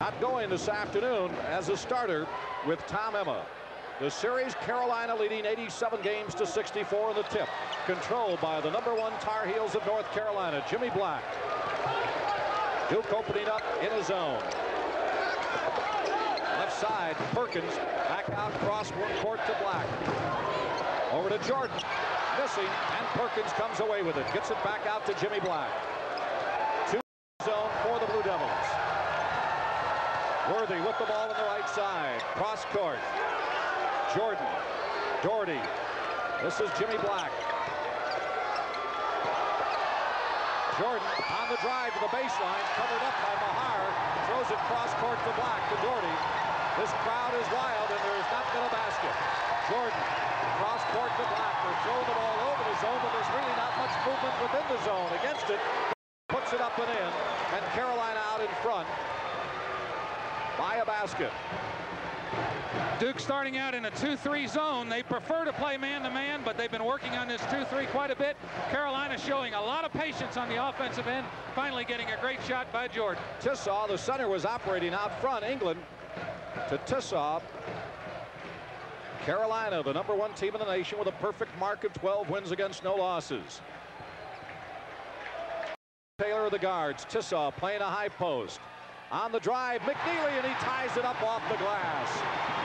Not going this afternoon as a starter with Tom Emma. The series, Carolina leading 87 games to 64 in the tip. Controlled by the #1 Tar Heels of North Carolina, Jimmy Black. Duke opening up in his zone. Left side, Perkins back out cross court to Black. Over to Jordan. Missing, and Perkins comes away with it. Gets it back out to Jimmy Black. Two zone for the Blue Devils. Worthy with the ball on the right side. Cross court. Jordan. Doherty. This is Jimmy Black. Jordan on the drive to the baseline. Covered up by Mahar. Throws it cross court to Black to Doherty. This crowd is wild, and there has not been a basket. Jordan. Cross court to Black. They're throwing the ball over the zone, but there's really not much movement within the zone. Against it, puts it up and in, and Carolina out in front by a basket. Duke starting out in a 2-3 zone. They prefer to play man-to-man, but they've been working on this 2-3 quite a bit. Carolina showing a lot of patience on the offensive end, finally getting a great shot by Jordan. Tissaw, the center, was operating out front. England to Tissaw. Carolina, the #1 team in the nation with a perfect mark of 12 wins against no losses. Taylor of the guards. Tissaw playing a high post. On the drive, McNeely, and he ties it up off the glass.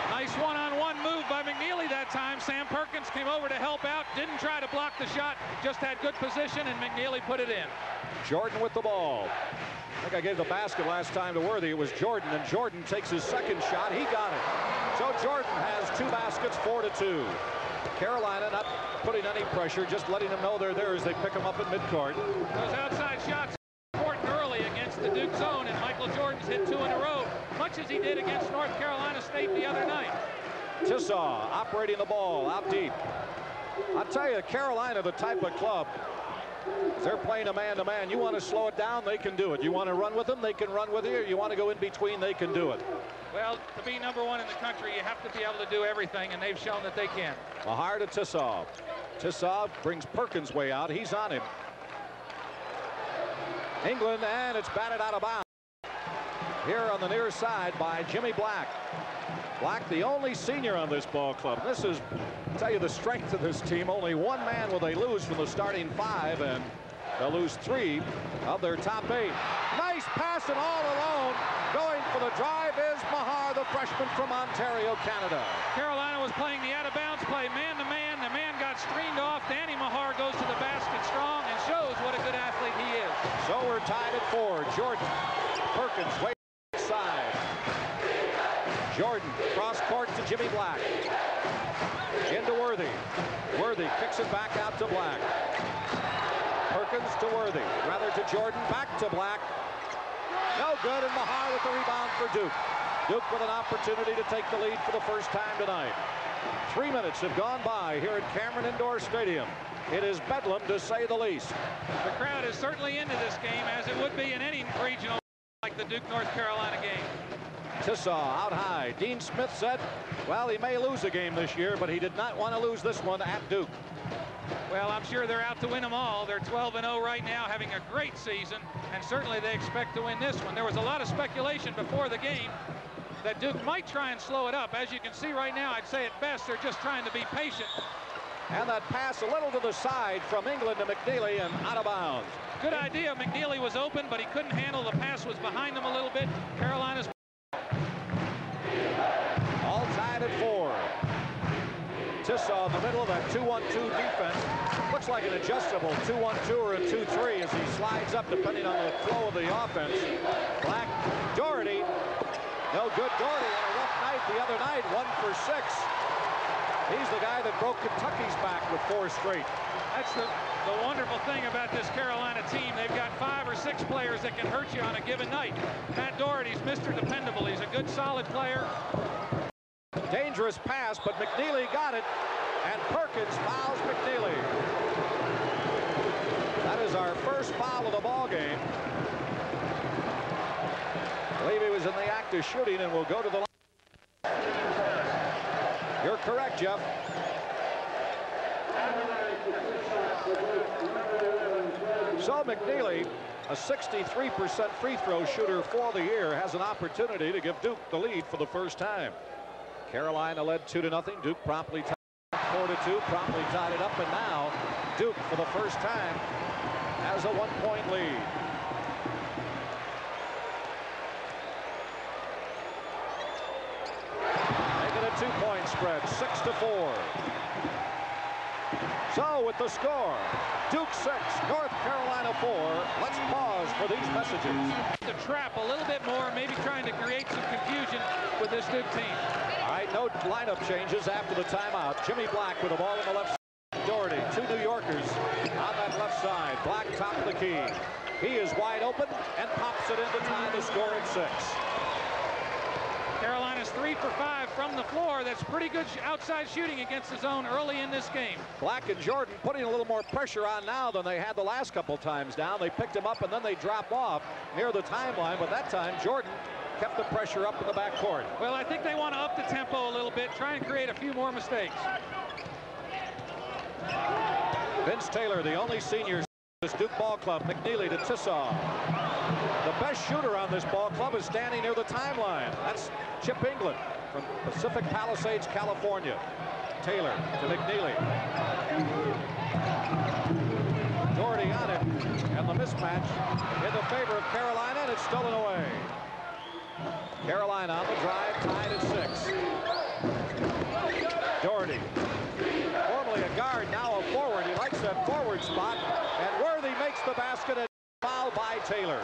Nice one-on-one move by McNeely that time. Sam Perkins came over to help out, didn't try to block the shot, just had good position, and McNeely put it in. Jordan with the ball. I think I gave the basket last time to Worthy. It was Jordan, and Jordan takes his second shot. He got it. So Jordan has 2 baskets, 4-2. Carolina not putting any pressure, just letting them know they're there as they pick them up at midcourt. Those outside shots are important early against the Duke zone, and Michael Jordan's hit 2 in a row, much as he did against North Carolina State the other night. Tissaw operating the ball out deep. I'll tell you, Carolina, the type of club, if they're playing a man-to-man, you want to slow it down, they can do it. You want to run with them, they can run with you. You want to go in between, they can do it. Well, to be #1 in the country, you have to be able to do everything, and they've shown that they can. Mahar to Tissaw. Tissaw brings Perkins way out. He's on him. England, and it's batted out of bounds. Here on the near side by Jimmy Black. Black, the only senior on this ball club. This is, I'll tell you, the strength of this team. Only one man will they lose from the starting 5, and they'll lose 3 of their top 8. Nice pass, and all alone going for the drive is Mahar, the freshman from Ontario, Canada. Carolina was playing the out-of-bounds play man-to-man. The man got screened off. Danny Mahar goes to the basket strong and shows what a good athlete he is. So we're tied at 4. Jordan. Perkins way side. Jordan cross court to Jimmy Black. Into Worthy. Worthy kicks it back out to Black. Perkins to Worthy. Rather to Jordan. Back to Black. No good, and Mahar with the rebound for Duke. Duke with an opportunity to take the lead for the first time tonight. 3 minutes have gone by here at Cameron Indoor Stadium. It is bedlam, to say the least. The crowd is certainly into this game, as it would be in any regional like the Duke-North Carolina game. Tissaw out high. Dean Smith said, well, he may lose a game this year, but he did not want to lose this one at Duke. Well, I'm sure they're out to win them all. They're 12-0 right now, having a great season, and certainly they expect to win this one. There was a lot of speculation before the game that Duke might try and slow it up. As you can see right now, I'd say at best they're just trying to be patient. And that pass a little to the side from England to McNeely and out of bounds. Good idea. McNeely was open, but he couldn't handle. The pass was behind him a little bit. Carolina's all tied at 4. Tissaw in the middle of that 2-1-2 defense. Looks like an adjustable 2-1-2 or a 2-3 as he slides up depending on the flow of the offense. Black, Doherty. No good. Doherty had a rough night the other night, 1 for 6. He's the guy that broke Kentucky's back with 4 straight. That's the wonderful thing about this Carolina team. They've got 5 or 6 players that can hurt you on a given night. Matt Doherty's Mr. Dependable. He's a good, solid player. Dangerous pass, but McNeely got it, and Perkins fouls McNeely. That is our first foul of the ball game. I believe he was in the act of shooting and will go to the line. You're correct, Jeff. So McNeely a 63% free throw shooter for the year, has an opportunity to give Duke the lead for the first time. Carolina led 2-0. Duke promptly tied 4-2, promptly tied it up, and now Duke for the first time has a 1-point lead. Make it a 2-point spread, 6-4. So with the score, Duke 6, North Carolina 4. Let's pause for these messages. The trap a little bit more, maybe trying to create some confusion with this Duke team. All right, no lineup changes after the timeout. Jimmy Black with the ball on the left side. Doherty, 2 New Yorkers on that left side. Black top of the key. He is wide open and pops it in to tie the score at 6. Carolina's 3 for 5 from the floor. That's pretty good outside shooting against the zone early in this game. Black and Jordan putting a little more pressure on now than they had the last couple times down. They picked him up and then they drop off near the timeline, but that time Jordan kept the pressure up in the backcourt. Well, I think they want to up the tempo a little bit, try and create a few more mistakes. Vince Taylor, the only senior this Duke ball club. McNeely to Tissaw. The best shooter on this ball club is standing near the timeline. That's Chip England from Pacific Palisades, California. Taylor to McNeely. Doherty on it, and the mismatch in the favor of Carolina, and it's stolen away. Carolina on the drive, tied at 6. Doherty, formerly a guard, now a forward. He likes that forward spot, and Worthy makes the basket, and foul by Taylor.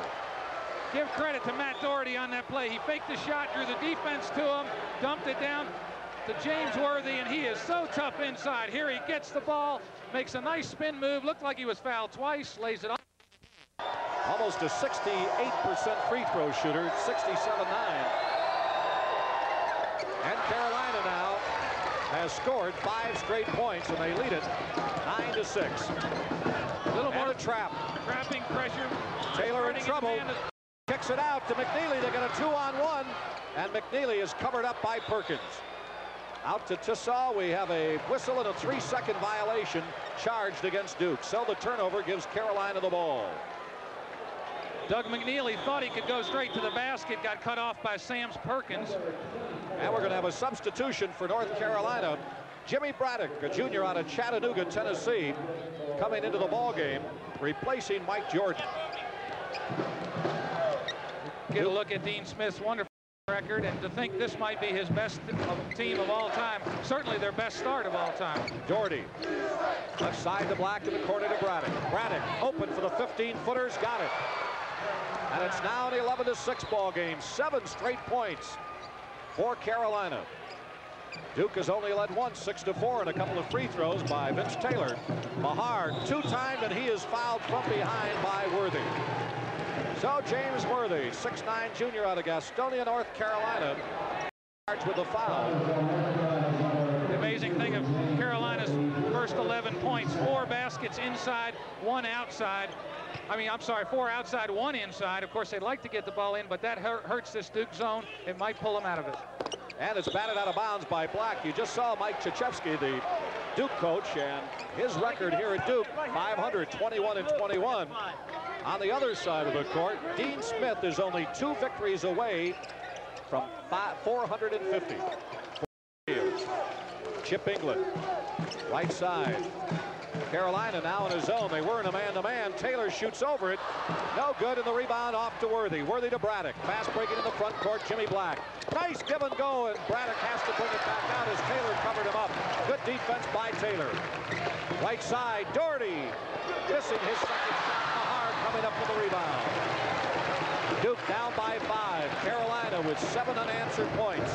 Give credit to Matt Doherty on that play. He faked the shot, drew the defense to him, dumped it down to James Worthy, and he is so tough inside. Here he gets the ball, makes a nice spin move, looked like he was fouled twice, lays it off. Almost a 68% free throw shooter, 67-9. And Carolina now has scored 5 straight points, and they lead it 9-6. A little more a trap. Trapping pressure. Taylor in trouble. Kicks it out to McNeely. They get a 2-on-1, and McNeely is covered up by Perkins. Out to Tissaw. We have a whistle and a 3-second violation charged against Duke. So the turnover gives Carolina the ball. Doug McNeely thought he could go straight to the basket, got cut off by Sam's Perkins. And we're going to have a substitution for North Carolina. Jimmy Braddock, a junior out of Chattanooga, Tennessee, coming into the ball game, replacing Mike Jordan. Get a look at Dean Smith's wonderful record, and to think this might be his best team of all time, certainly their best start of all time. Doherty, left side to Black in the corner to Braddock. Braddock open for the 15-footers, got it. And it's now an 11-6 ball game, 7 straight points for Carolina. Duke has only led once, 6-4, and a couple of free throws by Vince Taylor. Mahar, 2-timed, and he is fouled from behind by Worthy. So James Worthy, 6'9" junior out of Gastonia, North Carolina, charged with a foul. The amazing thing of Carolina's first 11 points, 4 baskets inside, 1 outside. I'm sorry, 4 outside, 1 inside. Of course, they'd like to get the ball in, but that hurts this Duke zone. It might pull them out of it. And it's batted out of bounds by Black. You just saw Mike Krzyzewski, the Duke coach, and his record here at Duke, 500, 21-21. On the other side of the court, Dean Smith is only 2 victories away from 450. Chip England, right side. Carolina now in his zone. They were in a man-to-man. Taylor shoots over it. No good, and the rebound off to Worthy. Worthy to Braddock. Fast breaking in the front court, Jimmy Black. Nice give and go, and Braddock has to bring it back out as Taylor covered him up. Good defense by Taylor. Right side, Doherty missing his second shot. Mahar coming up with the rebound. Duke down by 5. Carolina with 7 unanswered points.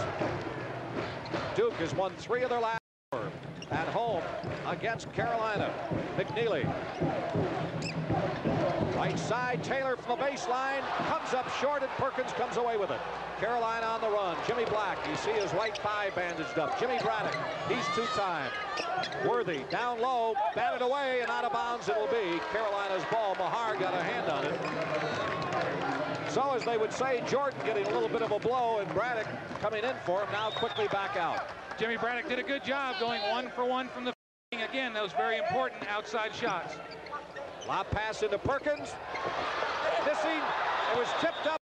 Duke has won 3 of their last 4 at home against Carolina. McNeely. Right side, Taylor from the baseline, comes up short, and Perkins comes away with it. Carolina on the run. Jimmy Black, you see his right thigh bandaged up. Jimmy Braddock, he's 2-time. Worthy down low, batted away, and out of bounds it will be. Carolina's ball. Mahar got a hand on it. So, as they would say, Jordan getting a little bit of a blow, and Braddock coming in for him, now quickly back out. Jimmy Braddock did a good job going 1 for 1 from the again, those very important outside shots. Lob pass into Perkins. missing. It was tipped up.